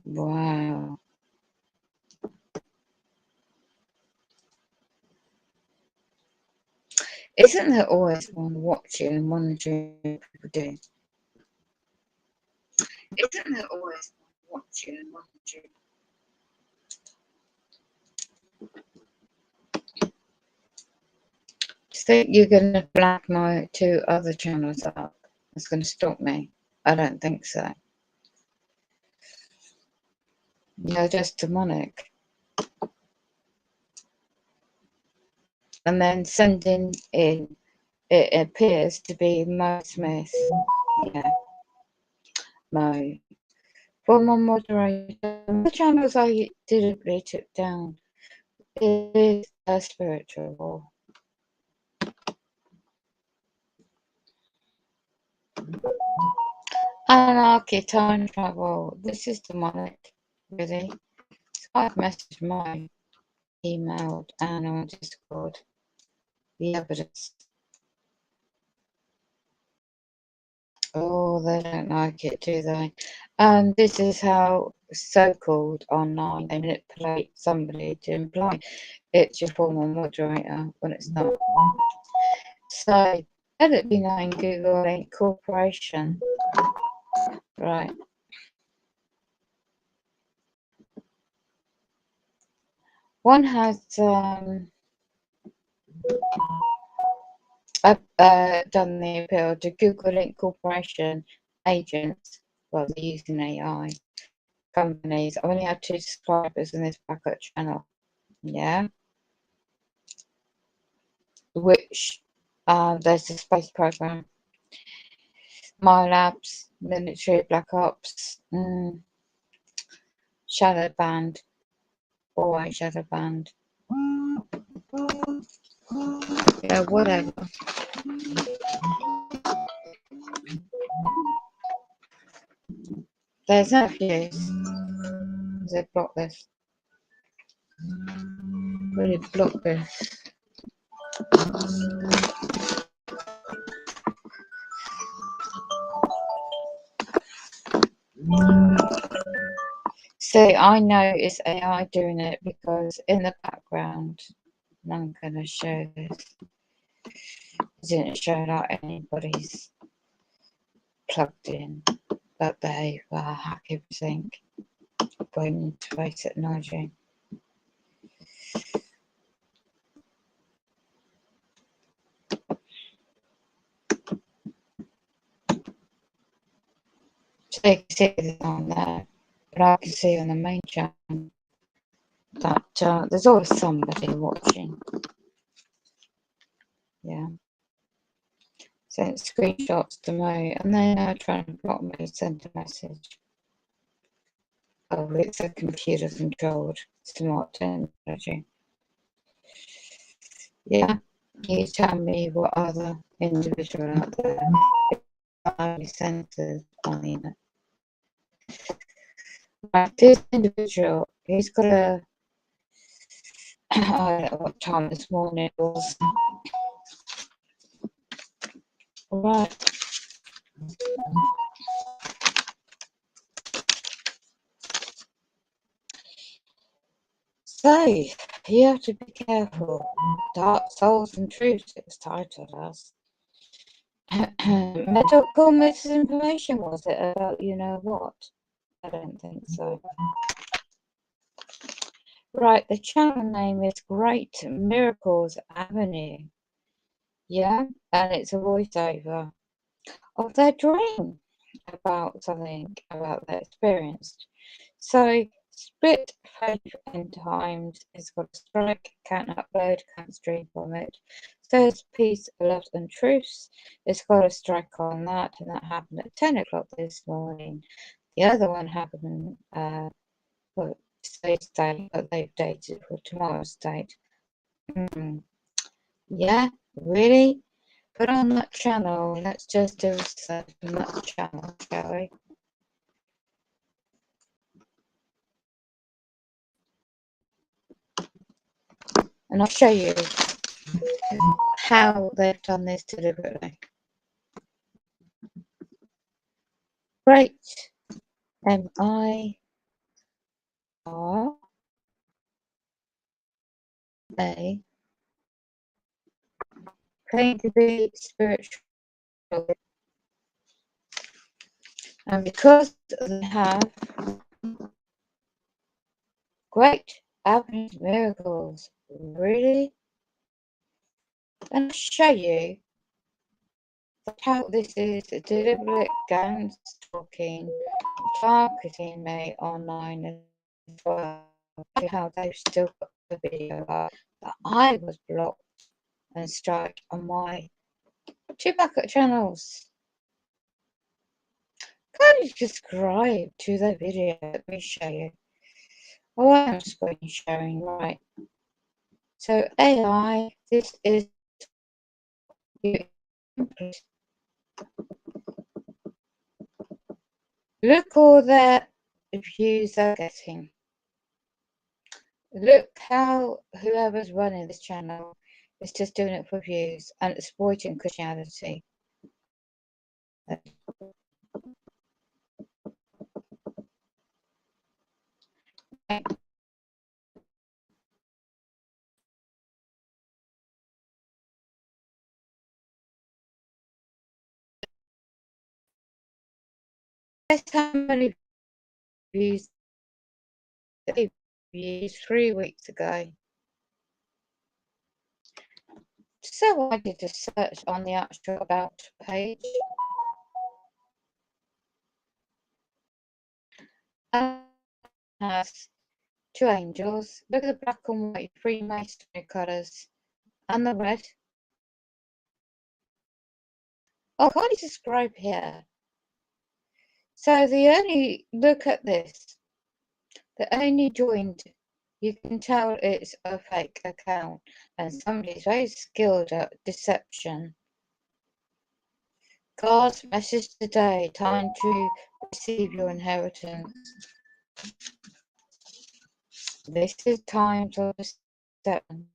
Wow. Isn't there always one watching and wondering what people do? Isn't there always one watching and wondering? Do you think you're going to flag my 2 other channels up? That's going to stop me? I don't think so. They're just demonic. And then sending in, it appears to be Mo Smith. Yeah, Mo. Former moderator. The channels I deliberately took down. It is a spiritual war. Anarchy, time travel. This is demonic, really. So I've messaged my emailed and on Discord the evidence. Oh, they don't like it, do they? And this is how so-called online they manipulate somebody to imply it's your former moderator when it's not. So let it be known Google ain't corporation. Right. One has done the appeal to Google Inc. Corporation agents, well, they're using AI companies. I only had 2 subscribers in this backup channel. Yeah. Which there's the space program, My Labs, military, Black Ops, Shadow Band, always Shadow Band. Yeah, whatever. There's no views. They block this. Really block this. See, I know it's AI doing it because in the background, and I'm going to show this. It didn't show like anybody's plugged in, but they hack everything. Going interface technology. So you can see this on there, but I can see on the main channel that there's always somebody watching. Yeah. Sent screenshots to me, and they're now trying to block me, send a message. Oh, it's a computer controlled smart technology. Yeah, you tell me what other individual out there only sensors on the internet. Right, this individual, he's got a I don't know what time this morning it was. Right. So, you have to be careful. Dark Souls and Truths, it's titled as. Medical misinformation, was it, about you know what? I don't think so. Right, the channel name is Great Miracles Avenue. Yeah, and it's a voiceover of their dream about something about their experience. So split faith end times. It's got a strike, can't upload, can't stream from it. Says peace, love and truths. It's got a strike on that, and that happened at 10 o'clock this morning. The other one happened for today's date, but they've dated for tomorrow's date. Yeah, really? Put on that channel. Let's just do a search on that channel, shall we? And I'll show you how they've done this deliberately. Great. MIRA. Claim to be spiritual. And because they have great happening miracles, really? And I'll show you how this is a deliberate gangstalking, targeting me online as well. How they've still got the video up that I was blocked and striked on my two backup channels. Can you subscribe to the video? Let me show you. Oh, I'm screen sharing, right. So AI, this is you. Look all the views they're getting. Look how whoever's running this channel is just doing it for views and exploiting Christianity. Guess how many views they views 3 weeks ago. So I did a search on the actual about page. And it has two angels. Look at the black and white Freemasonry colours and the red. Oh, can't you subscribe here? So the only look at this. The only joined. You can tell it's a fake account, and somebody's very skilled at deception. God's message today: time to receive your inheritance. This is times of deception.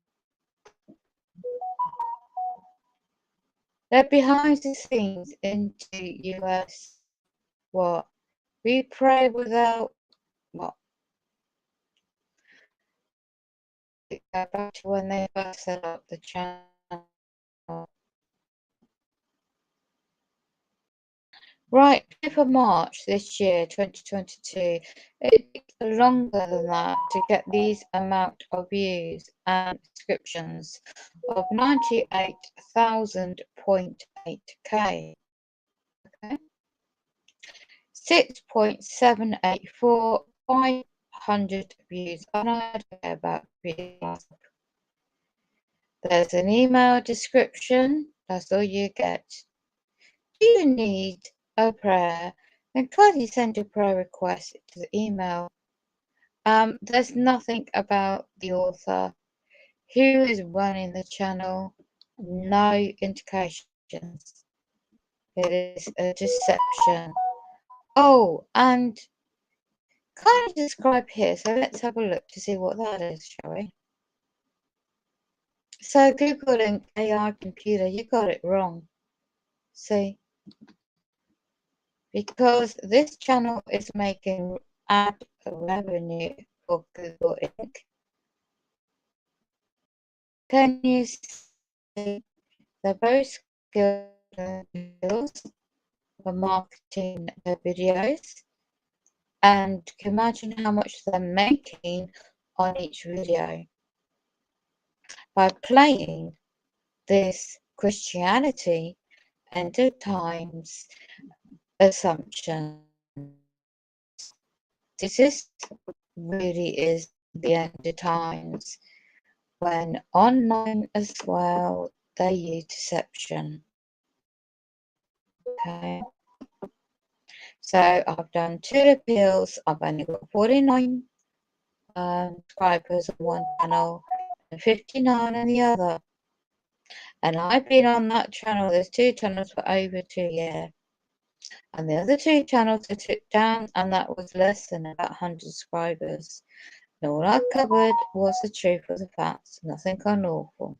They're behind the scenes into US. What? We pray without what? Go back to when they first set up the channel. Right, 5th of March this year, 2022. It takes longer than that to get these amount of views and subscriptions of 98,000.8k. Okay. 6.784, 500 views. I don't care about views. There's an email description. That's all you get. Do you need a prayer? Then kindly send your prayer request to the email. There's nothing about the author, who is running the channel, no indications. It is a deception. Oh, and kindly describe here. So let's have a look to see what that is, shall we? So Googling AI computer, you got it wrong. See? Because this channel is making ad revenue for Google Inc. Can you see they're very skills for marketing their videos, and imagine how much they're making on each video by playing this Christianity end of times assumption. This is really is the end of times, when online as well they use deception. Okay, so I've done 2 appeals. I've only got 49 subscribers on one channel and 59 on the other, and I've been on that channel, there's 2 channels, for over 2 years, and the other 2 channels I took down, and that was less than about 100 subscribers, and all I covered was the truth of the facts, nothing unlawful.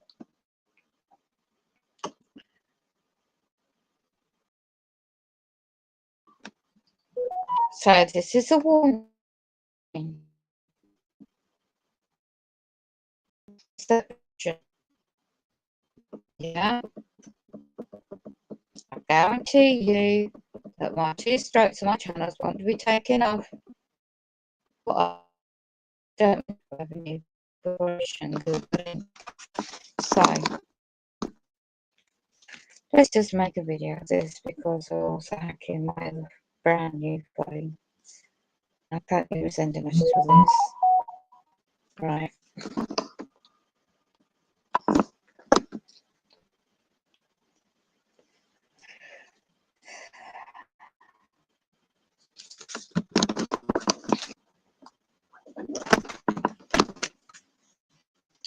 So this is a warning. Deception. Yeah, I guarantee you that my 2 strokes on my channels won't be taken off, but I don't make revenue corporation Googling. So let's just make a video of this, because we're also hacking my brand new phone. I can't even send a message with this. Right.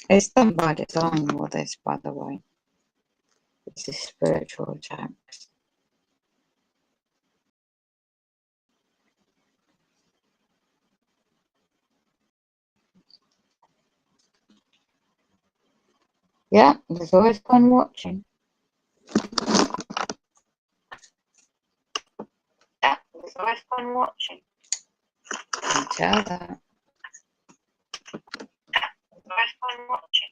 It's done by design, all this, by the way. This is spiritual attacks. Yeah, there's always fun watching. Yeah, there's always fun watching. I can tell that. There's always fun watching.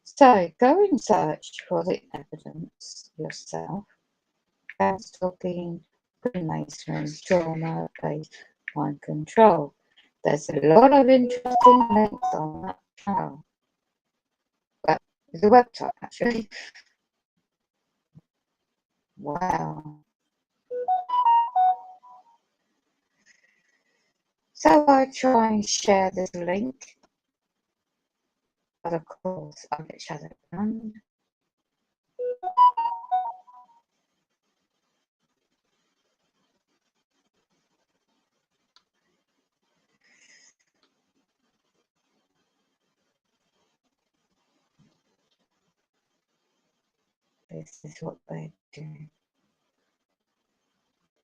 So go and search for the evidence yourself. Gangstalking, Freemasonry, trauma, based mind control. There's a lot of interesting links on that channel. Well, the website actually. Wow. So I try and share this link, but of course I get shut down. This is what they do.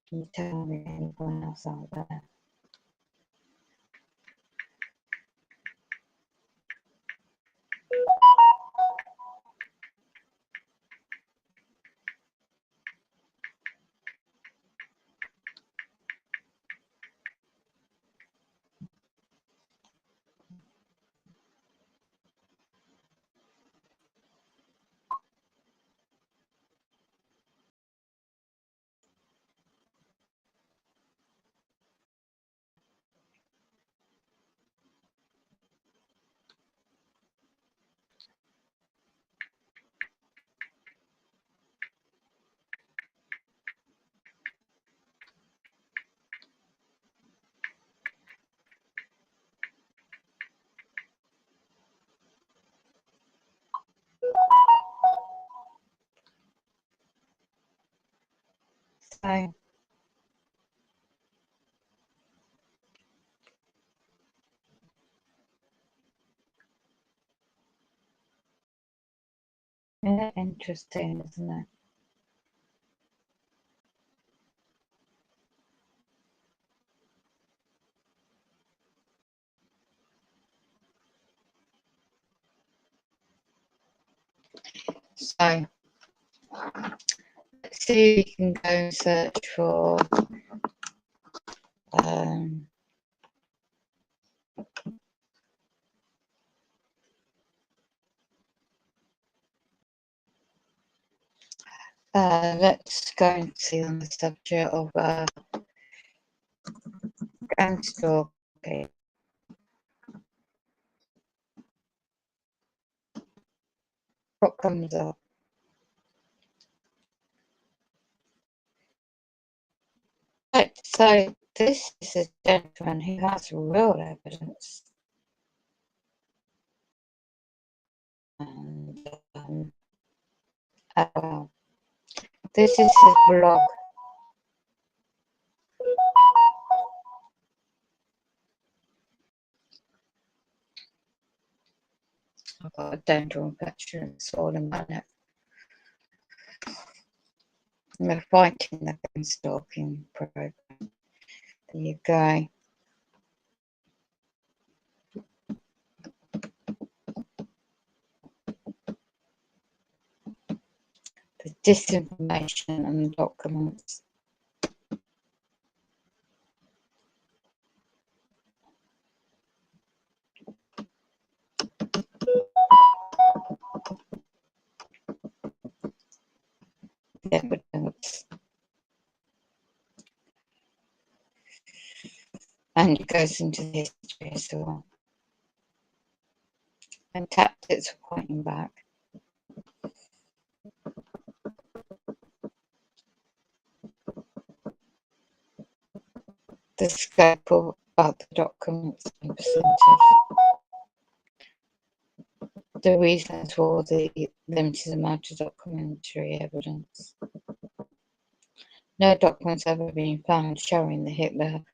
Can you tell me anyone else out there? So yeah, interesting, isn't it? So let's see if we can go and search for let's go and see on the subject of gangstalking. What comes up? Right, so This is a gentleman who has real evidence. And this is his blog. I've got a dental infection, it's all in my neck. We're fighting the gangstalking program. There you go. The disinformation and the documents. The evidence. And it goes into the history as well. And tactics for fighting back. The scope of the documents being presented. The reasons for the limited amount of documentary evidence. No documents ever been found showing the Hitler,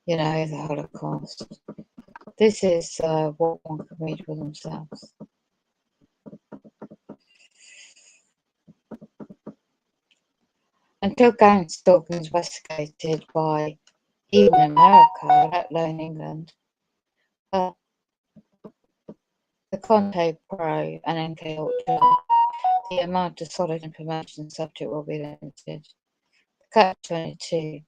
the Holocaust. This is what one can read for themselves. Until gangstalking is investigated by even America, let alone England, the Conte Pro and NK Ultra, the amount of solid information subject will be limited. The Catch-22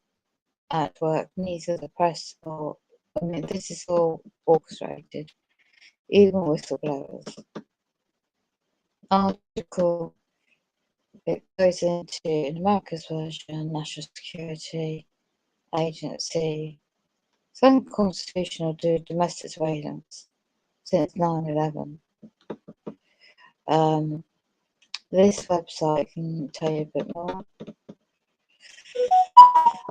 at work, neither the press or, this is all orchestrated, even whistleblowers. Article, it goes into, in America's version, National Security Agency, it's unconstitutional to do domestic surveillance since 9/11. This website can tell you a bit more.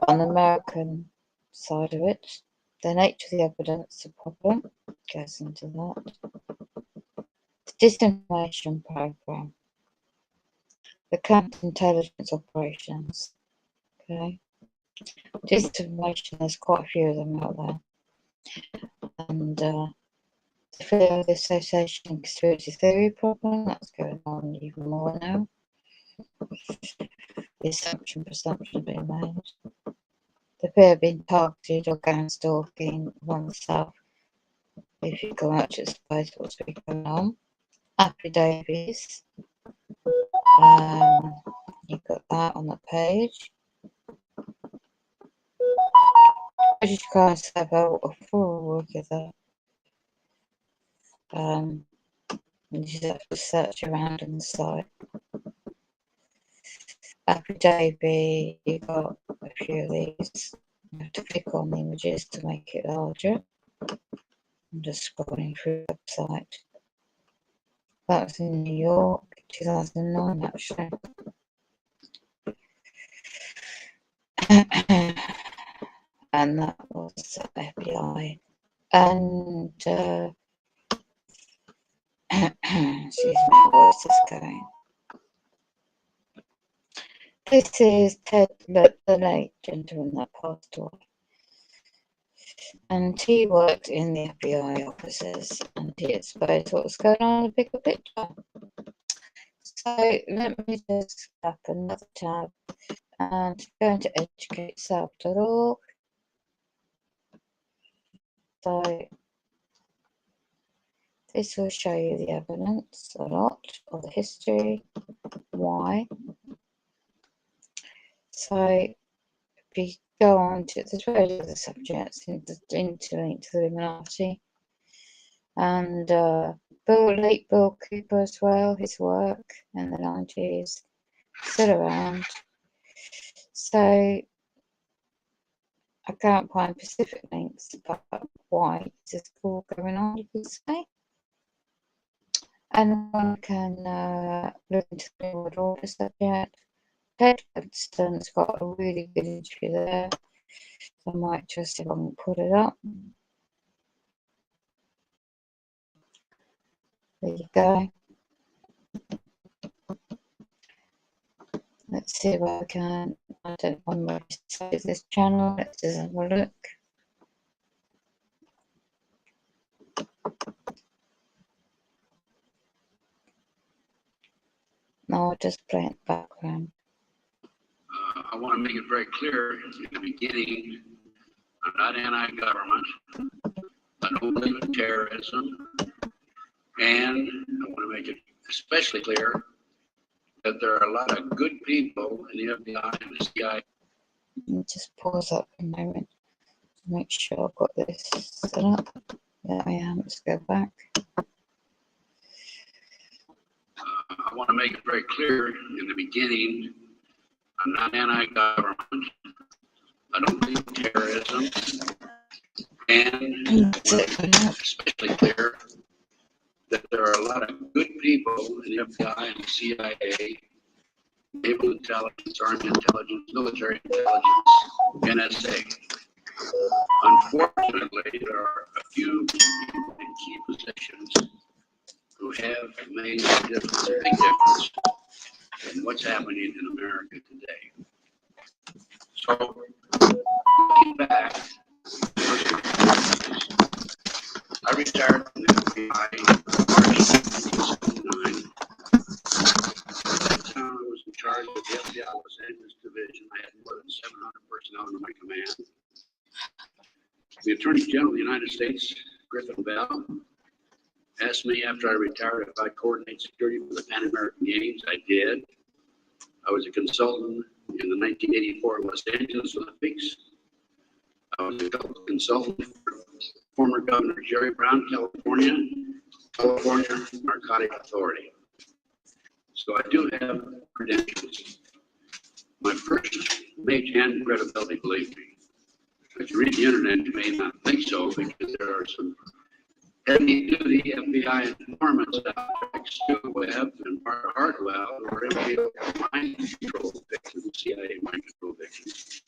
On the American side of it, the nature of the evidence, the problem, goes into that. The disinformation program, the counterintelligence operations. Okay, disinformation, there's quite a few of them out there, and the fear of the association and conspiracy theory problem, that's going on even more now. The presumption being made. The fear of being targeted or gangstalking oneself if you go out to expose what's been going on. Affidavits. You've got that on the page. British Crime Server, a full look at that. You just have to search around on the site. Affidavit, you've got a few of these. You have to click on the images to make it larger. I'm just scrolling through the website. That was in New York, 2009 actually. And that was FBI. And excuse me, where is this going? This is Ted, the late gentleman that passed away. And he worked in the FBI offices and he exposed what was going on in the bigger picture. So let me just tap another tab and go into educateself.org. So this will show you the evidence a lot of the history, why. So if you go on to, there's various other subjects interlinked to the Illuminati. And late Bill Cooper as well, his work in the 90s, still around. So I can't find specific links about why is this all going on, you could say. And one can look into the New World Order subject. Ted Hudson's got a really good interview there. I might just, if I can put it up. There you go. Let's see if I can. I don't want to save this channel. Let's just have a look. No, I'll just play it in the background. I want to make it very clear in the beginning, I'm not anti-government. I don't believe in terrorism. And I want to make it especially clear that there are a lot of good people in the FBI and the CIA. Let me just pause up a moment to make sure I've got this set up. There I am. Let's go back. I want to make it very clear in the beginning, I'm not anti-government. I don't believe in terrorism. And I want to make it especially clear that there are a lot of good people in the FBI and the CIA, naval intelligence, army intelligence, military intelligence, NSA. Unfortunately, there are a few people in key positions who have made a difference, a big difference in what's happening in America today. So, looking back, I retired from the FBI in March 1979. At that time, I was in charge of the FBI Los Angeles division. I had more than 700 personnel under my command. The Attorney General of the United States, Griffin Bell, asked me after I retired if I'd coordinate security for the Pan American Games. I did. I was a consultant in the 1984 Los Angeles Olympics. I was a consultant for former Governor Jerry Brown, California Narcotic Authority. So I do have credentials. My first major and credibility, believe me. If you read the internet, you may not think so because there are some heavy-duty FBI informants out there like Stu Webb and Mark Hartwell, who are FBI mind control victims, CIA mind control victims,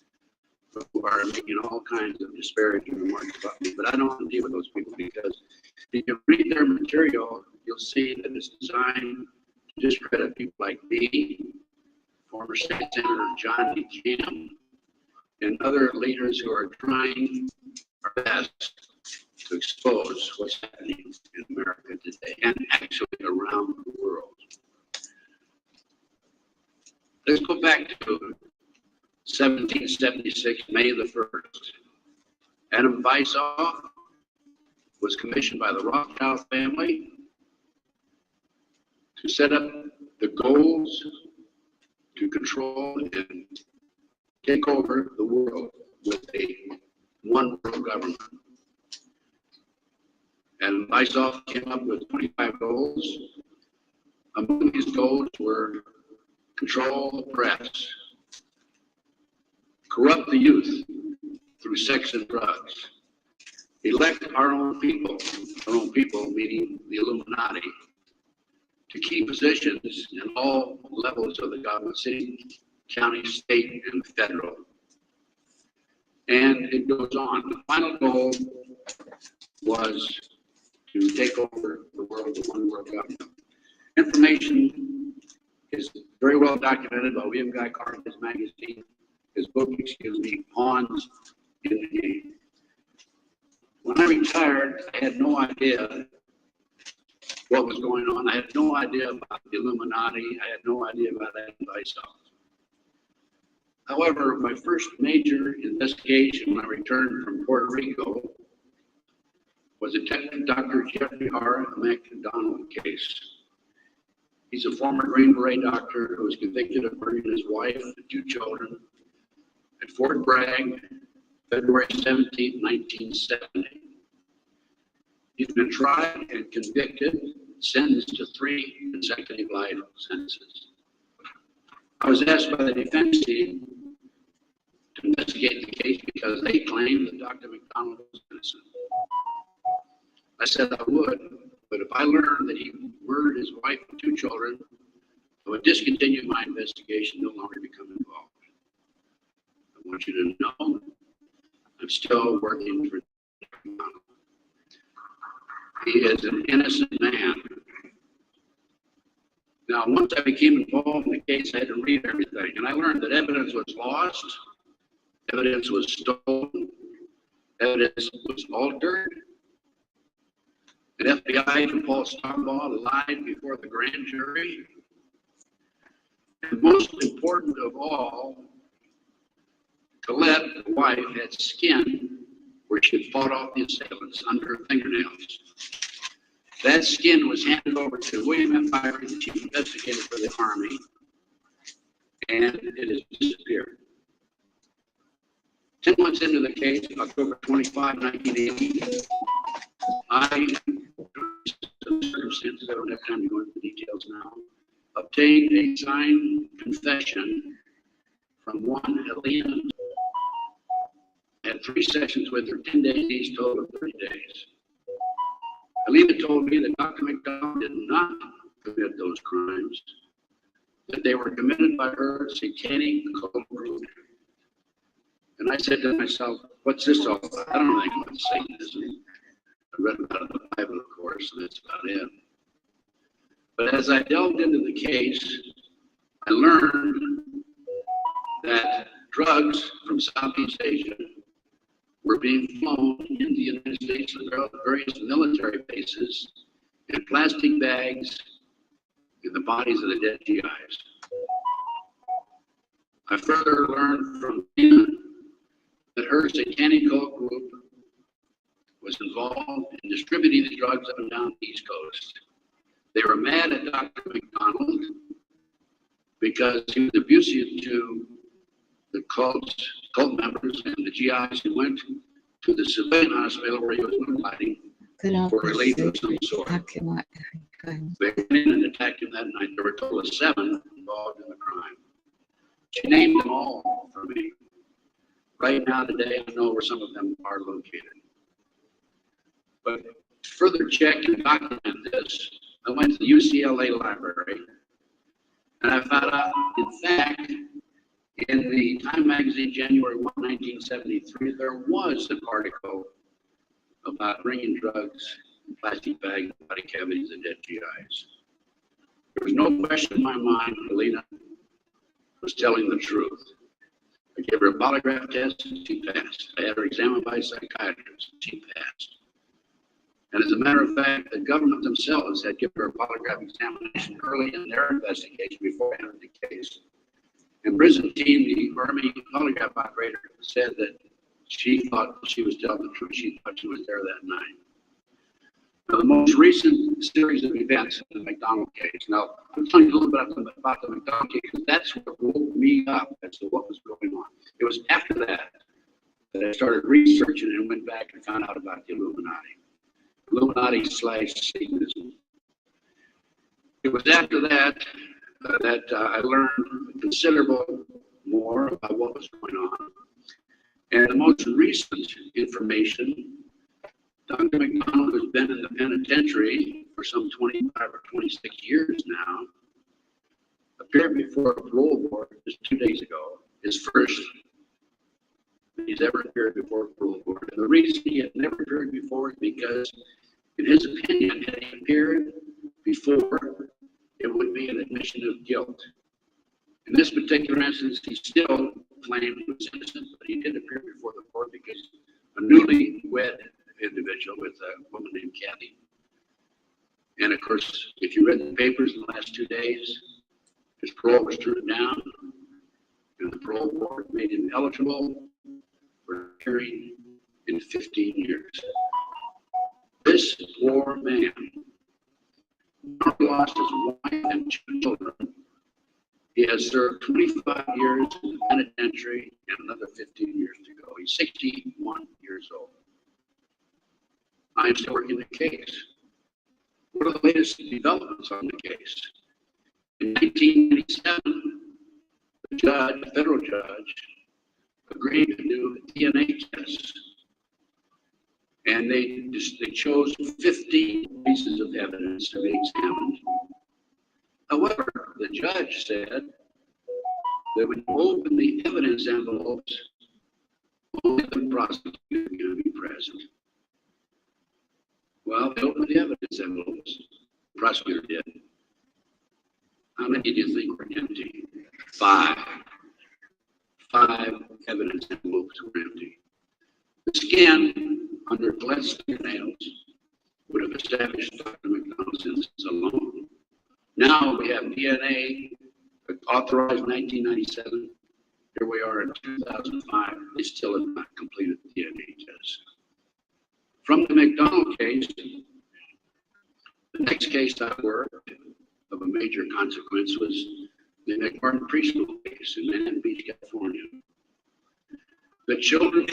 who are making all kinds of disparaging remarks about me. But I don't want to deal with those people because if you read their material, you'll see that it's designed to discredit people like me, former State Senator John D. Jim, and other leaders who are trying our best to expose what's happening in America today and actually around the world. Let's go back to 1776, May the 1st. Adam Weishaupt was commissioned by the Rothschild family to set up the goals to control and take over the world with a one world government. And Weishaupt came up with 25 goals. Among these goals were control the press, corrupt the youth through sex and drugs, elect our own people meaning the Illuminati, to key positions in all levels of the government, city, county, state, and federal. And it goes on. The final goal was to take over the world with one world government. Information is very well documented by William Guy Carr in his magazine, his book, Pawns in the Game. When I retired, I had no idea what was going on. I had no idea about the Illuminati. I had no idea about that Weishaupt. However, my first major investigation when I returned from Puerto Rico was Detective Dr. Jeffrey R. McDonald case. He's a former Green Beret doctor who was convicted of murdering his wife and 2 children at Fort Bragg, February 17, 1970. He's been tried and convicted, sentenced to 3 consecutive life sentences. I was asked by the defense team to investigate the case because they claimed that Dr. McDonald was innocent. I said I would, but if I learned that he murdered his wife and 2 children, I would discontinue my investigation, no longer become involved. I want you to know I'm still working for him. He is an innocent man. Now, once I became involved in the case, I had to read everything, and I learned that evidence was lost, evidence was stolen, evidence was altered. An FBI agent, Paul Starbaugh, lied before the grand jury. And most important of all, Colette, the wife, had skin where she had fought off the assailants under her fingernails. That skin was handed over to William F. Ivory, the chief investigator for the Army, and it has disappeared. 10 months into the case, October 25, 1980, circumstances, I don't have time to go into the details now, obtained a signed confession from one Helena. Had 3 sessions with her, 10 days each, total of 30 days. Alina told me that Dr. McDonald did not commit those crimes, that they were committed by her satanic cult group. And I said to myself, what's this all about? I don't know anything about Satanism. I read about it in the Bible, of course, and that's about it. But as I delved into the case, I learned that drugs from Southeast Asia were being flown into the United States from various military bases in plastic bags in the bodies of the dead GIs. I further learned from Tina that her satanic cult group was involved in distributing the drugs up and down the East Coast. They were mad at Dr. McDonald because he was abusive to the cult members and the GIs who went to the civilian hospital where he was moonlighting for relief of some sort. They went in and attacked him that night. There were a total of 7 involved in the crime. She named them all for me. Right now, today, I know where some of them are located. But to further check and document this, I went to the UCLA library, and I found out, in fact, in the Time magazine, January 1, 1973, there was an article about bringing drugs in plastic bags and body cavities of dead GIs. There was no question in my mind Helena was telling the truth. I gave her a polygraph test and she passed. I had her examined by a psychiatrist and she passed. And as a matter of fact, the government themselves had given her a polygraph examination early in their investigation before I entered the case. And Byzantine, the Army polygraph operator, said that she thought she was telling the truth. She thought she was there that night. Now, the most recent series of events in the McDonald case. Now, I'm telling you a little bit about the McDonald case because that's what woke me up as to what was going on. It was after that I started researching and went back and found out about the Illuminati/Satanism. It was after that I learned considerable more about what was going on. And the most recent information, Dr. McDonald has been in the penitentiary for some 25 or 26 years now, appeared before a parole board just 2 days ago, his first he's ever appeared before a parole board. And the reason he had never appeared before is because, in his opinion, had he appeared before, it would be an admission of guilt. In this particular instance, he still claimed he was innocent, but he did appear before the court because a newly wed individual with a woman named Kathy. And of course, if you read the papers in the last 2 days, his parole was turned down, and the parole board made him eligible for appearing in 15 years. This poor man lost his wife and 2 children. He has served 25 years in the penitentiary and another 15 years to go. He's 61 years old. I am still working the case. What are the latest developments on the case? In 1997, the federal judge, agreed to do a DNA test. And they chose 50 pieces of evidence to be examined. However, the judge said that when you open the evidence envelopes, only the prosecutor going to be present? Well, they opened the evidence envelopes. The prosecutor did. How many do you think were empty? 5. 5 evidence envelopes were empty. The scan under Gillette's fingernails would have established Dr. McDonald's innocence alone. Now we have DNA authorized 1997. Here we are in 2005. They still have not completed the DNA test. From the McDonald case, the next case I worked of a major consequence was the McMartin preschool case in Manhattan Beach, California. The children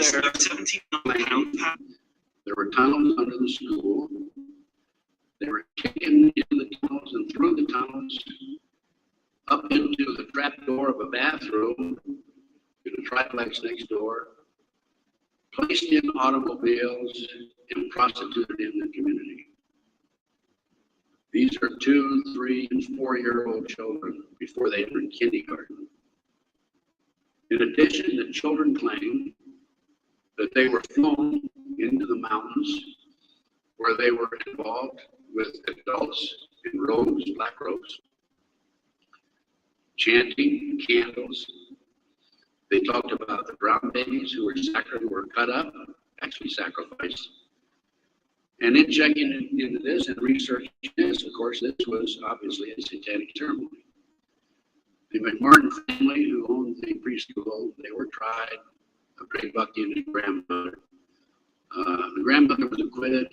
there were tunnels under the school. They were taken in the tunnels and through the tunnels up into the trap door of a bathroom in a triplex next door, placed in automobiles and prostituted in the community. These are 2, 3, and 4-year-old children before they entered kindergarten. In addition, the children claim that they were flown into the mountains where they were involved with adults in robes, black robes, chanting, candles. They talked about the brown babies who were cut up, actually sacrificed. And in checking into this and researching this, of course, this was obviously a satanic ceremony. The McMartin family, who owned the preschool, they were tried, Ray Bucky and his grandmother. The grandmother was acquitted,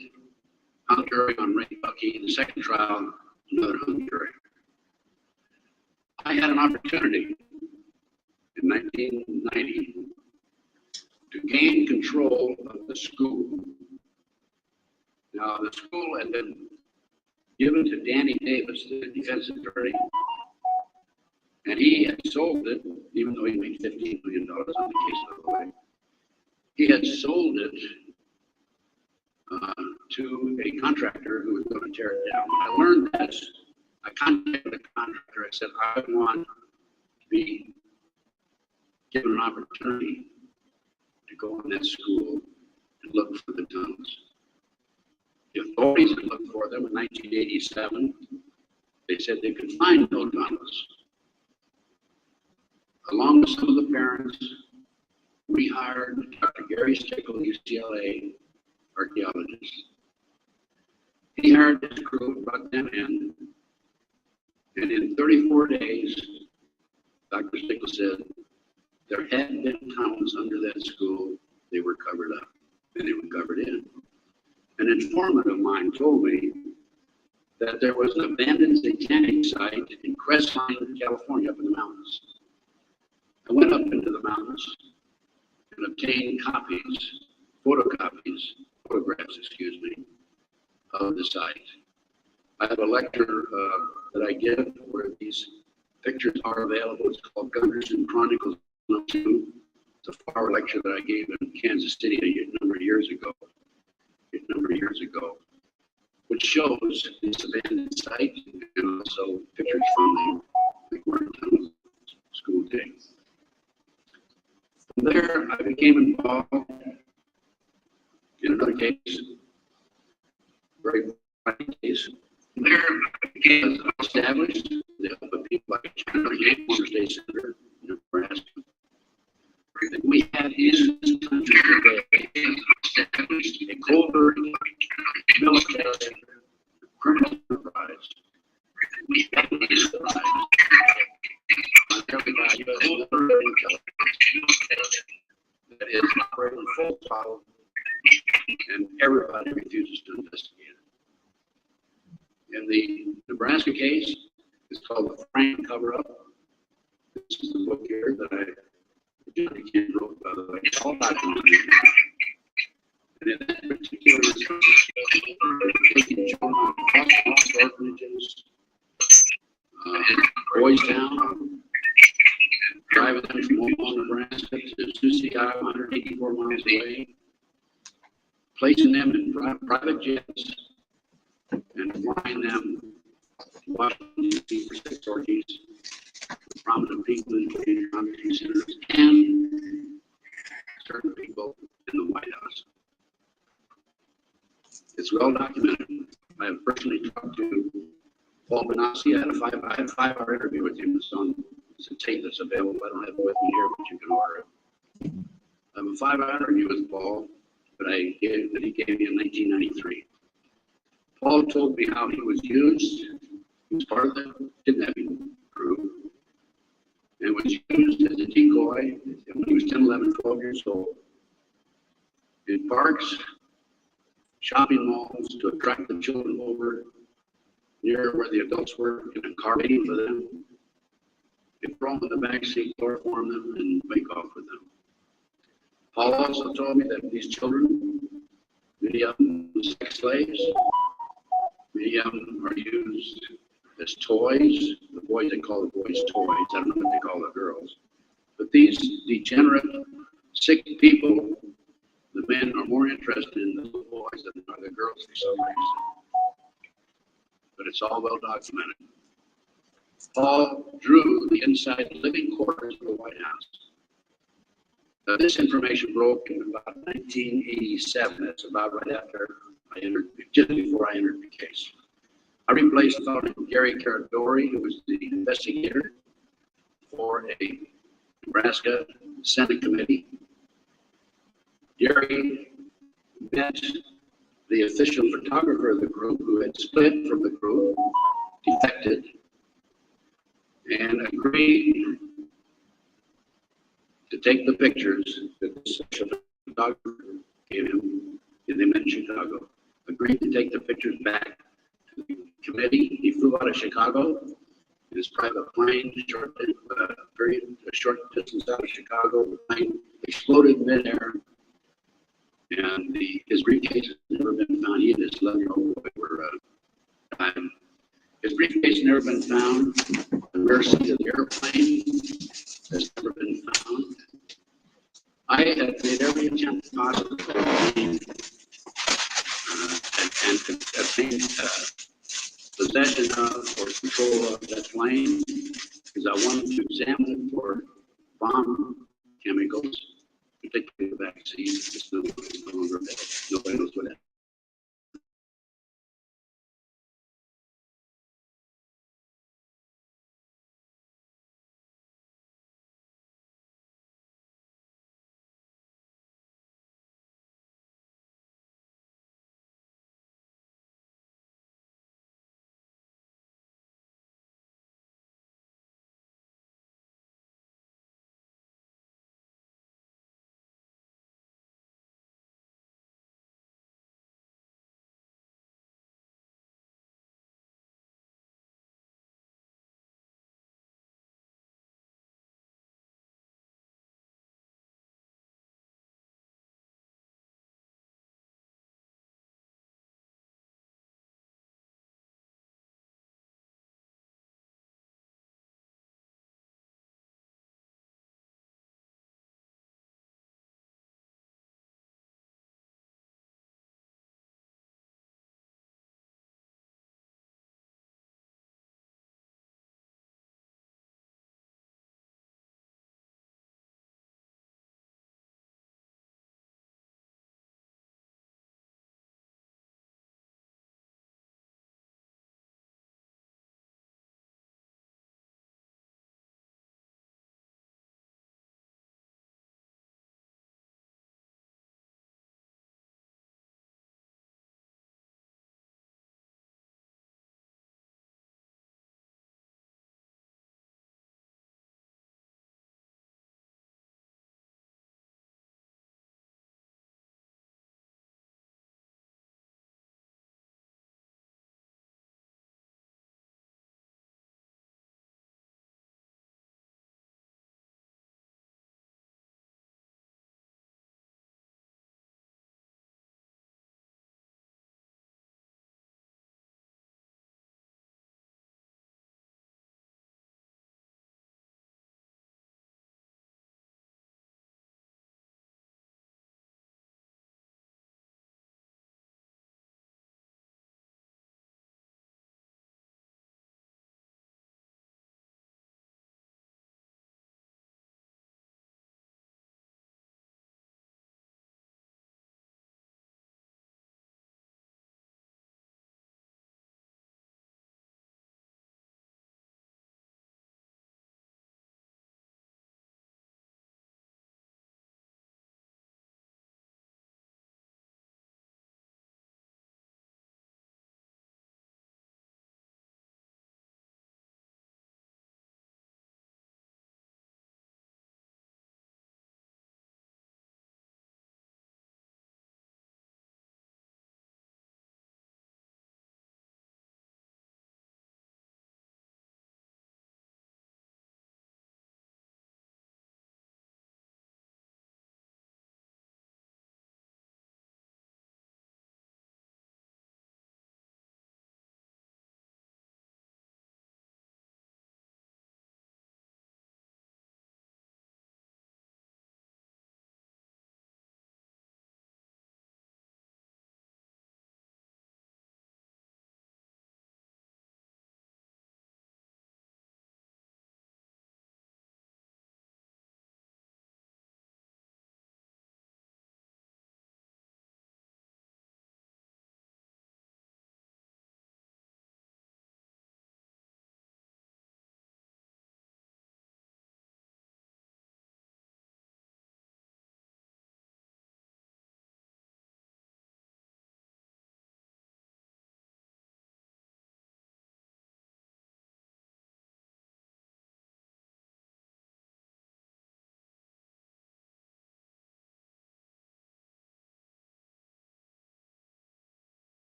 hung jury on Ray Bucky. In the second trial, another hung jury. I had an opportunity in 1990 to gain control of the school. Now, the school had been given to Danny Davis, the defense attorney, and he had sold it, even though he made $15 million on the case, by the way. He had sold it to a contractor who was going to tear it down. I learned this. I contacted the contractor. I said, I want to be given an opportunity to go in that school and look for the tunnels. The authorities had looked for them in 1987. They said they could find no tunnels. Along with some of the parents, we hired Dr. Gary Stickle, UCLA archaeologist. He hired his crew, brought them in, and in 34 days, Dr. Stickle said there had been tunnels under that school. They were covered up, and they were covered in. An informant of mine told me that there was an abandoned satanic site in Crestline, California, up in the mountains. I went up into the mountains and obtained photographs, of the site. I have a lecture that I give where these pictures are available. It's called Gunderson Chronicles 2. It's a far lecture that I gave in Kansas City a number of years ago, which shows this abandoned site and also pictures from the McMartin school days. From there, I became involved in another case, very funny case. From there, I became established the help of people like Chandler Yates, former state senator in Nebraska. Everything we have in this country today established a covert military criminal enterprise. We have this that is operating full throttle, and everybody refuses to investigate it. In the Nebraska case, it's called the Frank Cover-Up. This is the book here that Johnny Kent wrote, by the way. It's all documented. And in that particular taking children across orphanages, Boys Town, driving them from Omaha, Nebraska to Sioux City, Iowa, 184 miles away, placing them in private jets and flying them to Washington, D.C. for sex orgies with prominent people, including Congress senators and certain people in the well documented. I have personally talked to Paul Benassi. I had a 5-hour interview with him. It's a tape that's available. I don't have it with me here, but you can order it. I have a 5-hour interview with Paul that he gave me in 1993. Paul told me how he was used. He was part of the kidnapping crew and was used as a decoy when he was 10, 11, 12 years old in parks, shopping malls to attract the children over near where the adults were in a car waiting for them. He'd throw them in the backseat, chloroform them, and make off with them. Paul also told me that these children, many of them were sex slaves, many of them are used as toys. The boys, they call the boys toys. I don't know what they call the girls. But these degenerate, sick people, the men are more interested in the little boys than are the girls for some reason. But it's all well documented. Paul drew the inside living quarters of the White House. This information broke in about 1987. That's about right after I entered, just before I entered the case. I replaced a fellow named Gary Caradori, who was the investigator for a Nebraska Senate committee. Gary met the official photographer of the group, who had split from the group, defected, and agreed to take the pictures that the official photographer gave him, and they met in Chicago. Agreed to take the pictures back to the committee. He flew out of Chicago in his private plane, a short distance out of Chicago. The plane exploded midair, and his briefcase has never been found. He and his 11-year-old boy were dying. His briefcase has never been found. The rear seat of the airplane has never been found. I had made every attempt possible to obtain possession of or control of that plane because I wanted to examine it for bomb chemicals, particularly the vaccine. It's no longer available. Nobody knows what that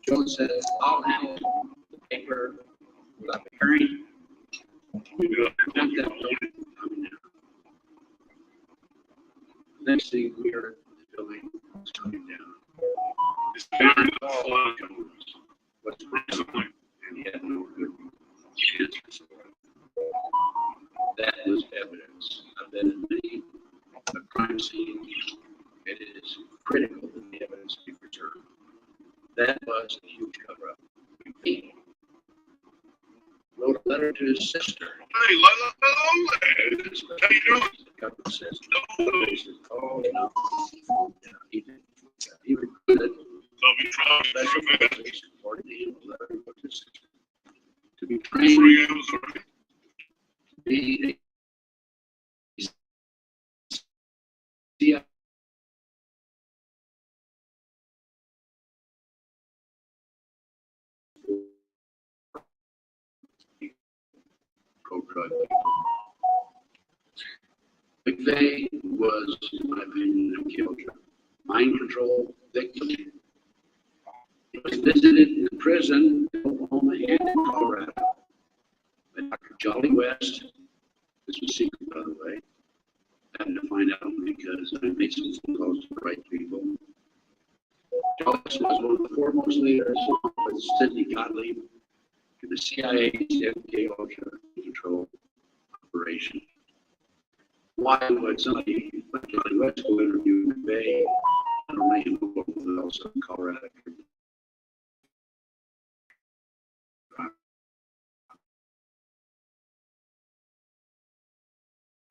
Joe says, I'll handle the paper without the hearing. Next thing we heard, the building was coming down. It's very all what's wrong, and he had no good answers for it. That was evidence. I've been in many a crime scene. It is critical that the evidence be preserved. That was a huge cover-up. He wrote a letter to his sister. Hey, hello. How you doing? The government says, no. He says, oh, no. Yeah, he did. He recruited I'll be trying special to forces for the letter to his sister to be trained to be a CIA pro-drug. McVeigh was, in my opinion, a killer. Mind control victim. He was visited in prison in Oklahoma and in Colorado by Dr. Jolly West. This was secret, by the way. I had to find out because I made some phone calls to the right people. Jolly West was one of the foremost leaders with Sidney Gottlieb in the CIA's MK Ultra control operation. Why would somebody like Jolly West go interview McVeigh? I don't know, but also in Colorado.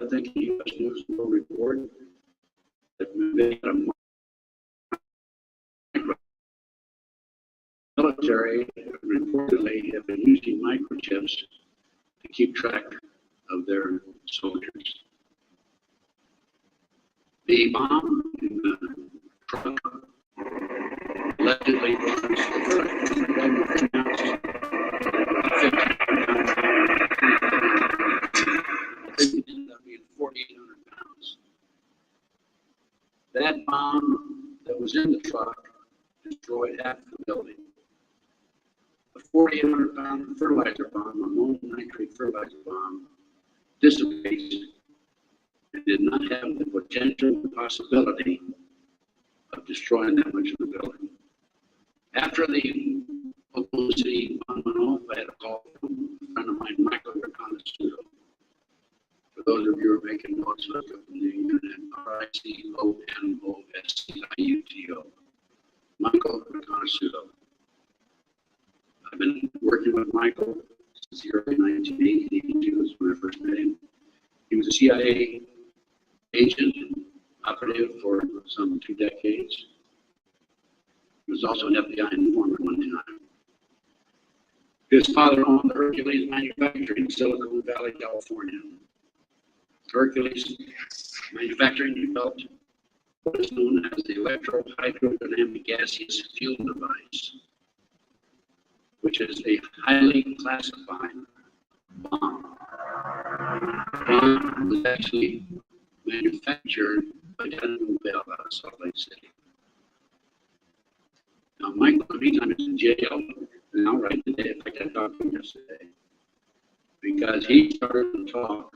I think the U.S. News will report that McVeigh had a military reportedly have been using microchips to keep track of their soldiers. The bomb in the truck allegedly was the government announced 4,800 pounds. That bomb that was in the truck destroyed half the building. The 4,800 pound fertilizer bomb, ammonium nitrate fertilizer bomb, dissipates and did not have the potential and possibility of destroying that much of the building. After the Oklahoma City bomb went off, I had a call from a friend of mine, Michael Reconnaissance. For those of you who are making notes, look up on the internet, RICONOSCIUTO. Michael Reconnaissance. I've been working with Michael since the early 1980s. Was when I first met him. He was a CIA agent, operative for some 2 decades. He was also an FBI informant one time. His father owned the Hercules manufacturing in Silicon Valley, California. Hercules manufacturing developed what is known as the electro-hydrodynamic gaseous fuel device, which is a highly classified bomb. The bomb was actually manufactured by General Bell out of Salt Lake City. Now, Michael, in the meantime, is in jail now, right today. In fact, I talked to him yesterday because he started to talk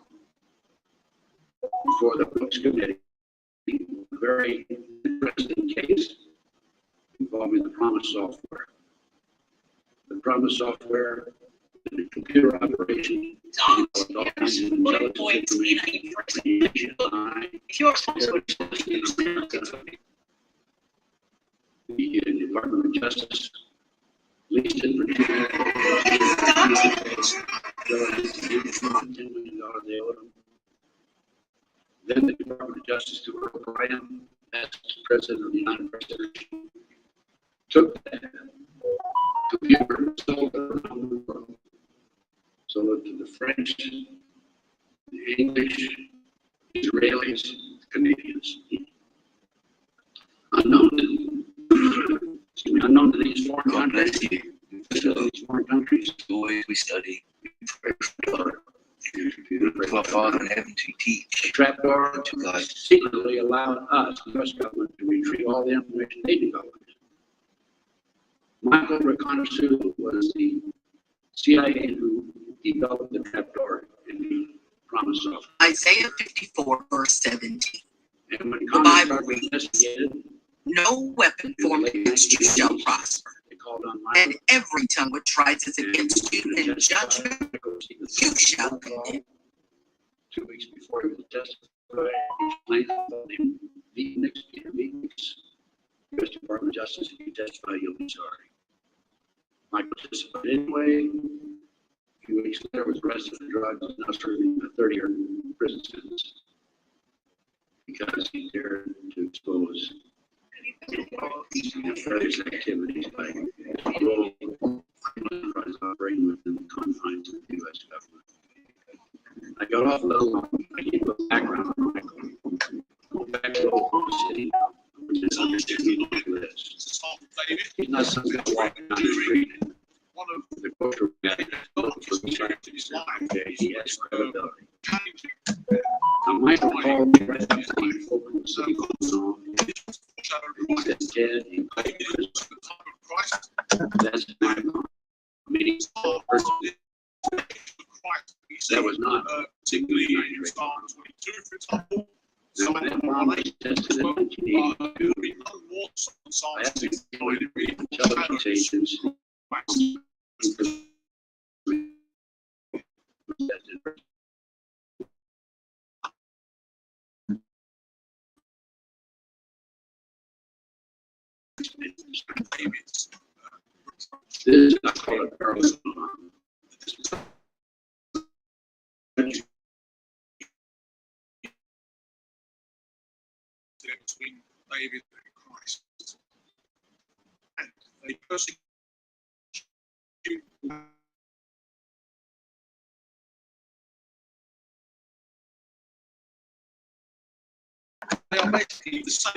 before the Brooks Committee, a very interesting case involving the Promise software. The Promise software, the computer operation, all kinds of intelligence information. The Department of Justice leased it for $10 million they owed them. Then the Department of Justice, to Earl Bryan, as President of the United States, took that computer and sold it around the world. Sold it to the French, the English, Israelis, Canadians. Unknown to these foreign countries. These foreign countries. The ways we study. To our Father in heaven to teach. The trapdoor secretly allowed us, the U.S. government, to retrieve all the information they developed. Michael Reconnaissance was the CIA who developed the trapdoor in the promise of. Isaiah 54, verse 17. And when The Congress Bible reads, investigated, no weapon formed against you shall prosper, they called on and Michael. every tongue which rises against you in judgment you shall condemn. 2 weeks before he was testified, he explained about him, Peter Meeks, U.S. Department of Justice, if you testify, you'll be sorry. Michael testified anyway. A few weeks later, was arrested for drugs and now serving a 30-year prison sentence because he dared to expose nefarious activities by operating within the confines of the U.S. government. I got off a little long. I gave a background on Michael. Go back to Oklahoma City, which is understanding who he is. He's not some guy walking down the street. The culture guy looking for practice. He has credibility. Now, Michael called me right after he opened the city hall. He said, Ted, he played that's the meeting personally. That was not particularly now, when that bomb was tested in 1982, I asked him to read intelligence agents. This is not called a parallel. Between David and Christ. And they persecute. They are basically the same